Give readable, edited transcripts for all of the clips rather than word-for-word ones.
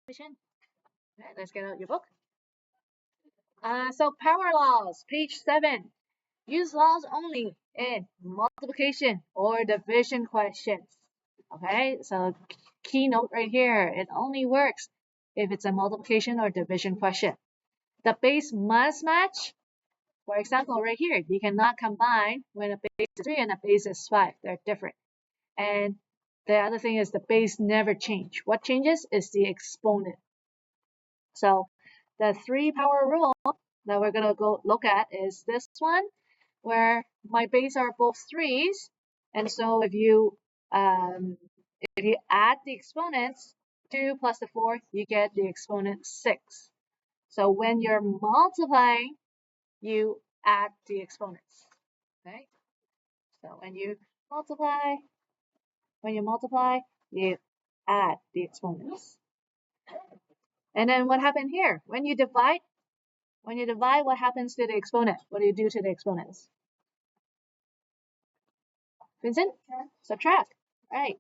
All right, let's get out your book. So power laws, page 7. Use laws only in multiplication or division questions. Okay, so key note right here, it only works if it's a multiplication or division question. The base must match. For example, right here, you cannot combine when a base is 3 and a base is 5. They're different. And the other thing is the base never change. What changes is the exponent. So the 3 power rule that we're going to go look at is this one, where my base are both 3's. And so if you add the exponents, 2 plus the 4, you get the exponent 6. So when you're multiplying, you add the exponents. Okay? So when you multiply, you add the exponents. And then what happened here? When you divide, what happens to the exponent? What do you do to the exponents? Vincent? Subtract. Right.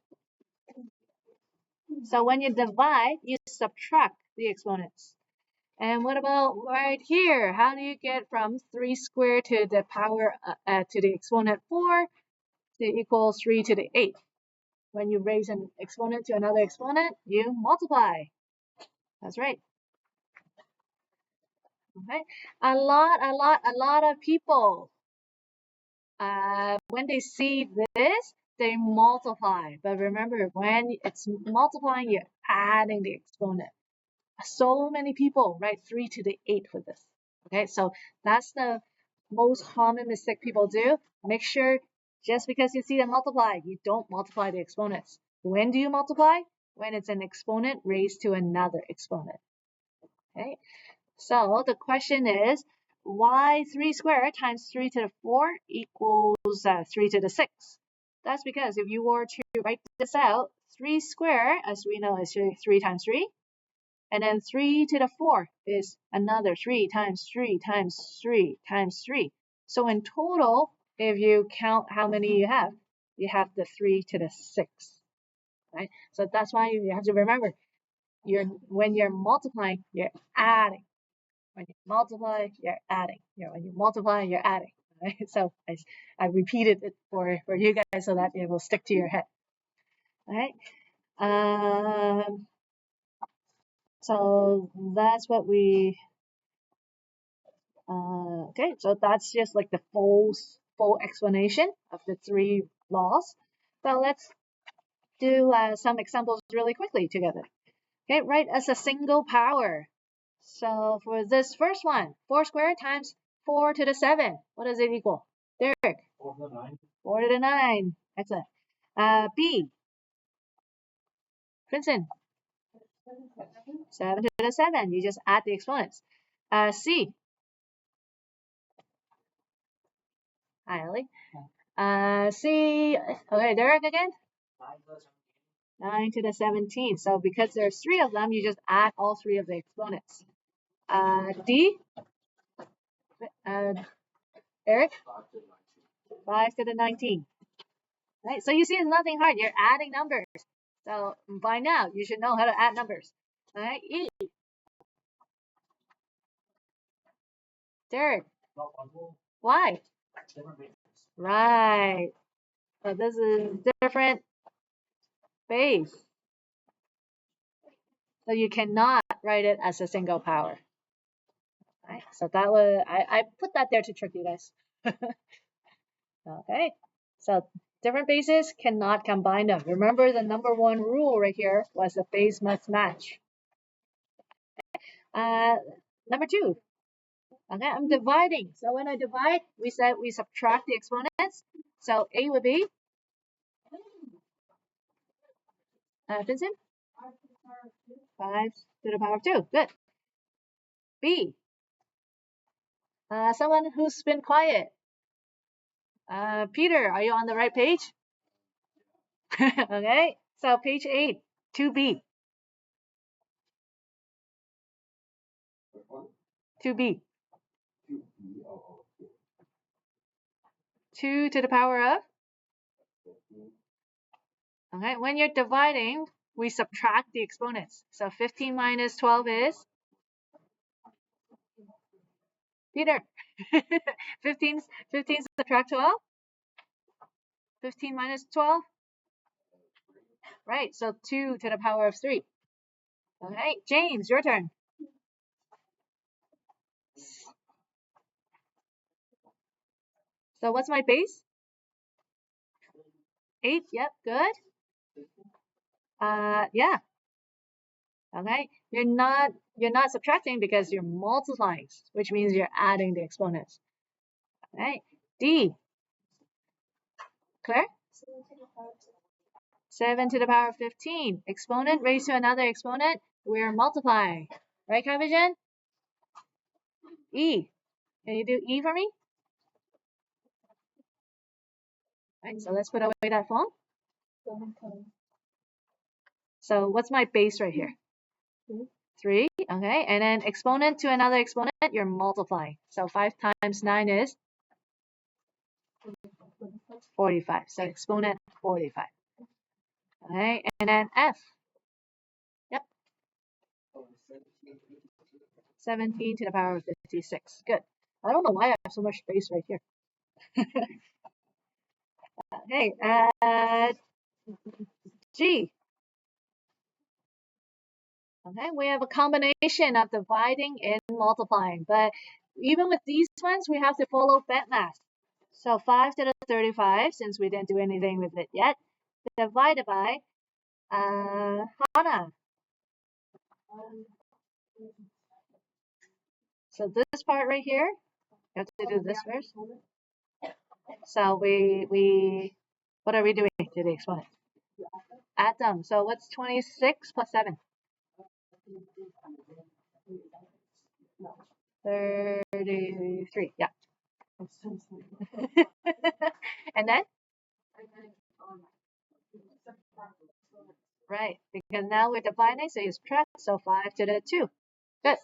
So when you divide, you subtract the exponents. And what about right here? How do you get from 3 squared to the power to the exponent 4 to equals 3 to the 8? When you raise an exponent to another exponent, you multiply. That's right. Okay. A lot of people, when they see this, they multiply. But remember, when it's multiplying, you're adding the exponent. So many people write 3 to the 8 for this. Okay, so that's the most common mistake people do. Make sure just because you see them multiply, you don't multiply the exponents. When do you multiply? When it's an exponent raised to another exponent. Okay, so the question is, why 3 squared times 3 to the 4 equals 3 to the 6? That's because if you were to write this out, 3 squared, as we know, is 3 times 3. And then 3 to the 4 is another 3 times 3 times 3 times 3. So in total, if you count how many you have the 3 to the 6. Right? So that's why you have to remember, when you're multiplying, you're adding. When you multiply, you're adding. When you multiply, you're adding. Right? So I repeated it for you guys so that it will stick to your head. All right. So that's what we. Okay, so that's just like the full explanation of the 3 laws. So let's do some examples really quickly together. Okay, write as a single power. So for this first one, 4 squared times 4 to the 7. What does it equal? Derek? 4 to the 9. 4 to the 9. Excellent. B. Vincent? 7 to the 7. You just add the exponents. C. Hi, Ellie. C. Okay, Derek again? 9 to the 17. So because there's 3 of them, you just add all 3 of the exponents. D. Eric? 5 to the 19. Right, so you see it's nothing hard. You're adding numbers. So by now, you should know how to add numbers. All right, E. Derek? Why? Right. So this is different base. So you cannot write it as a single power. Right, so that was, I put that there to trick you guys. Okay, so different bases cannot combine them. Remember the number 1 rule right here was the base must match. Number 2. Okay, I'm dividing. So when I divide, we said we subtract the exponents. So A would be Vincent? 5 to the power of 2. Good. B. Someone who's been quiet. Peter, are you on the right page? Okay, so page 8, 2B. 2B. 2 to the power of? Okay, when you're dividing, we subtract the exponents. So 15 minus 12 is, Peter, 15 subtract 12, 15 minus 12, right, so 2 to the power of 3. Okay, James, your turn. So what's my base? 8, yep, good. Yeah. Okay, you're not subtracting because you're multiplying, which means you're adding the exponents. Okay, D. Claire? 7 to the power of 15. Exponent raised to another exponent, we're multiplying. Right, Vision? E. Can you do E for me? Right, so let's put away that phone. So what's my base right here? 3, okay, and then exponent to another exponent, you're multiplying. So 5 times 9 is 45. So exponent 45. Okay, and then F. Yep. 17 to the power of 56. Good. I don't know why I have so much space right here. Okay, G. Okay, we have a combination of dividing and multiplying, but even with these ones, we have to follow bent math. So 5 to the 35, since we didn't do anything with it yet, divided by Hana. So this part right here, you have to do this first. So we what are we doing to the exponent? Add them. So what's 26 plus 7? 33. Yeah. And then? Right, because now we're dividing, so you subtract, so 5 to the 2. Good.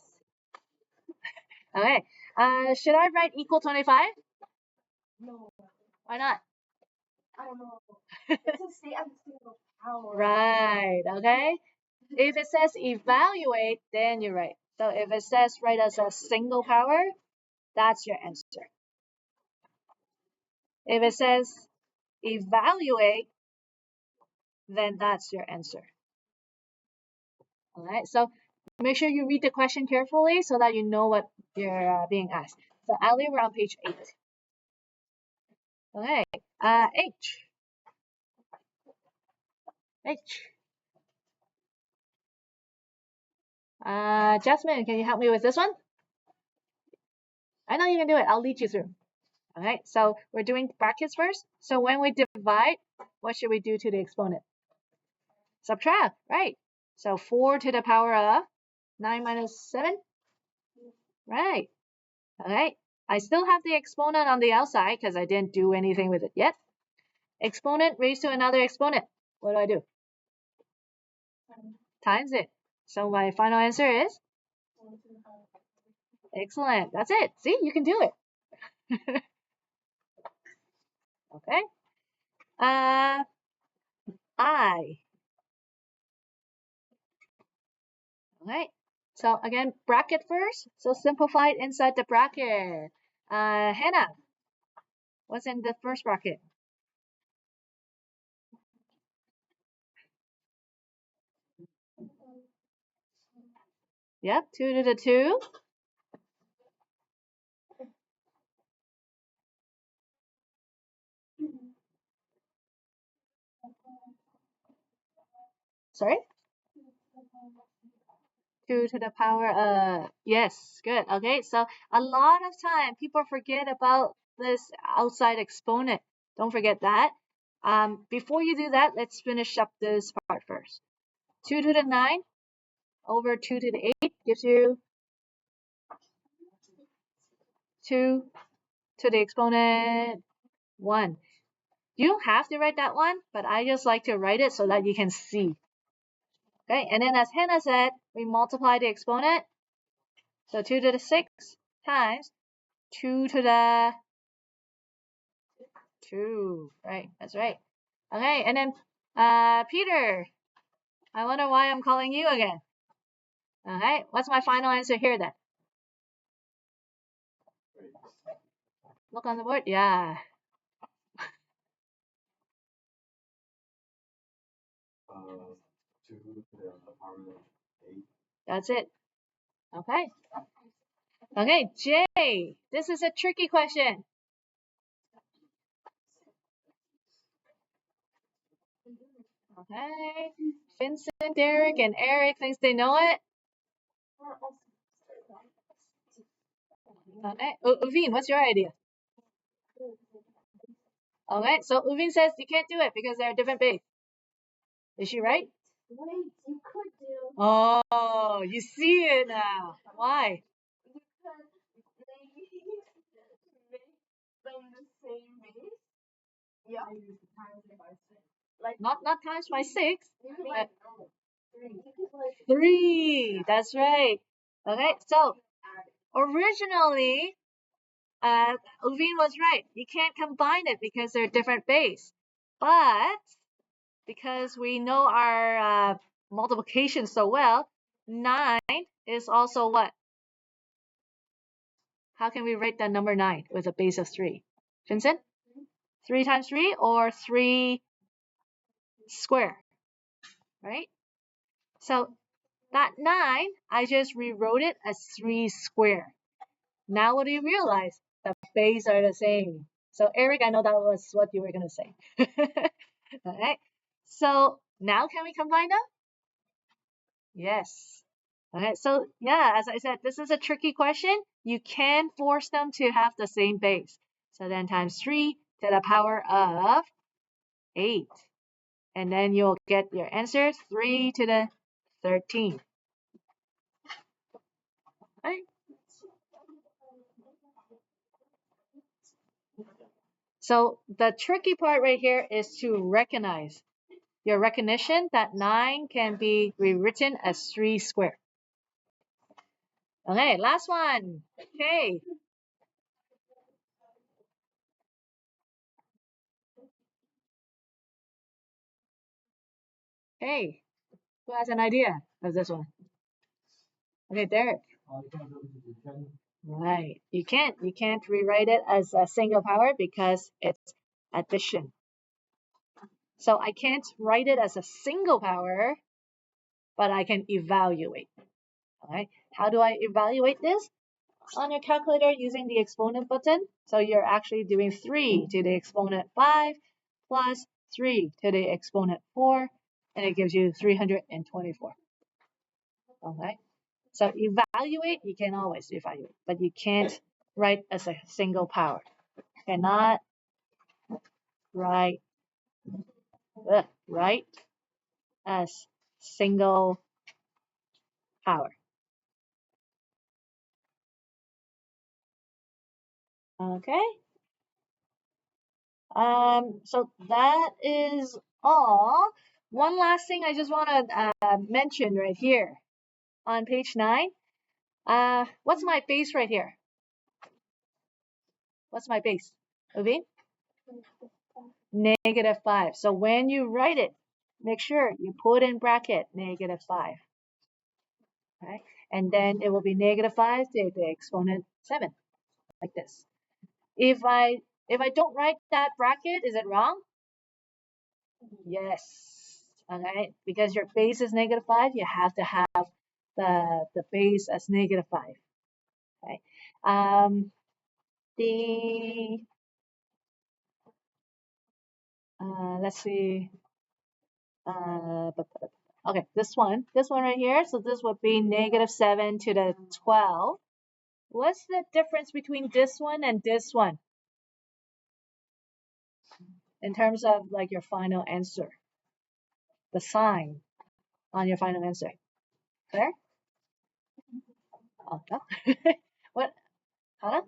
Okay. Should I write equal 25? No. Why not? I don't know. Right, okay. If it says evaluate, then you're right. So if it says write as a single power, that's your answer. If it says evaluate, then that's your answer. All right, so make sure you read the question carefully so that you know what you're being asked. So Ali, we're on page 8. Okay, H. Jasmine, can you help me with this one? I know you can do it. I'll lead you through. All right, so we're doing brackets first. So when we divide, what should we do to the exponent? Subtract, right? So 4 to the power of 9 minus 7, right? All right, I still have the exponent on the outside because I didn't do anything with it yet. Exponent raised to another exponent. What do? Times it. So my final answer is? Excellent. That's it. See, you can do it. Okay. I. Okay. So again, bracket first. So simplify it inside the bracket. Hannah, what's in the first bracket? Yep, 2 to the 2. Sorry? 2 to the power, yes, good. Okay, so a lot of time people forget about this outside exponent. Don't forget that. Before you do that, let's finish up this part first. 2 to the 9 over 2 to the 8 gives you 2 to the exponent 1. You don't have to write that one, but I just like to write it so that you can see. Okay, and then as Hannah said, we multiply the exponent. So 2 to the 6 times 2 to the 2. Right, that's right. Okay, and then Peter, I wonder why I'm calling you again. Okay, what's my final answer here then? Look on the board. Yeah. That's it. Okay. Okay, Jay, this is a tricky question. Okay. Vincent, Derek, and Eric thinks they know it. Okay. Uveen, what's your idea? Okay, so Uveen says you can't do it because they're a different base. Is she right? Wait, you could do. Oh, you see it now. Why? Because maybe make them the same base. Yeah. Like not times by 6, but Three. 3. That's right. Okay, so originally, Uveen was right. You can't combine it because they're different base. But because we know our multiplication so well, 9 is also what? How can we write the number 9 with a base of 3? Vincent? 3 times 3 or 3 square, right? So that 9, I just rewrote it as 3 square. Now what do you realize? The base are the same. So Eric, I know that was what you were going to say. Alright, so now can we combine them? Yes. Alright, so yeah, as I said, this is a tricky question. You can force them to have the same base. So then times 3 to the power of 8. And then you'll get your answer 3 to the 13. Right? So the tricky part right here is to recognize your recognition that 9 can be rewritten as 3 squared. Okay, last one. Okay. Hey, who has an idea of this one? Okay, Derek. Right. You can't rewrite it as a single power because it's addition. So I can't write it as a single power, but I can evaluate. Okay. How do I evaluate this? On your calculator using the exponent button. So you're actually doing 3 to the exponent 5 plus 3 to the exponent 4, and it gives you 324. Okay. So evaluate, you can always evaluate, but you can't write as a single power. Cannot write write as single power. Okay. So that is all. One last thing I just want to mention right here on page 9. What's my base right here? What's my base? Okay. -5. So when you write it, make sure you put in bracket -5. Okay. And then it will be -5 to the exponent 7, like this. If I don't write that bracket, is it wrong? Yes. Okay. Because your base is -5, you have to have the base as -5. Okay. The let's see. Okay, this one right here. So this would be -7 to the 12. What's the difference between this one and this one in terms of like your final answer? The sign on your final answer. Clear? Oh, no? What? Huh?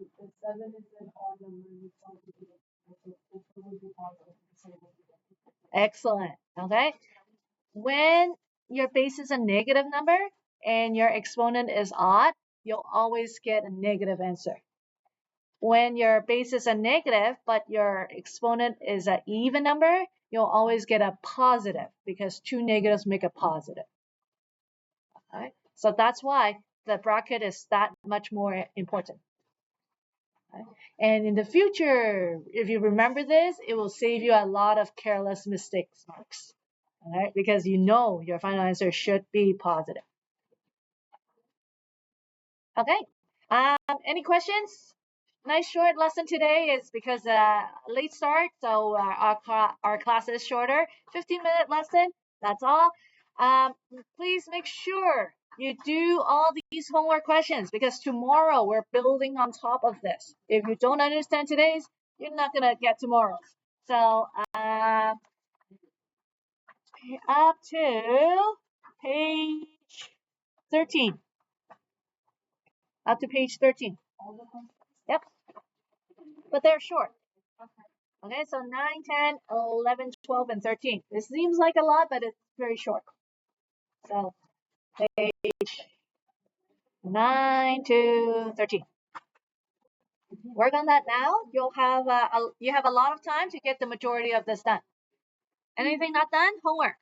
Excellent. Okay. When your base is a negative number and your exponent is odd, you'll always get a negative answer. When your base is a negative but your exponent is an even number, you'll always get a positive because two negatives make a positive. Right? So that's why the bracket is that much more important. Right? And in the future, if you remember this, it will save you a lot of careless mistakes marks. All right? Because you know your final answer should be positive. Okay. Any questions? Nice short lesson today is because late start, so our class is shorter. 15-minute lesson. That's all. Please make sure you do all these homework questions because tomorrow we're building on top of this. If you don't understand today's, you're not gonna get tomorrow's. So up to page 13. Up to page 13. Yep. But they're short. Okay, so 9, 10, 11, 12, and 13. This seems like a lot, but it's very short. So page 9 to 13. Work on that now. You have a lot of time to get the majority of this done. Anything not done? Homework.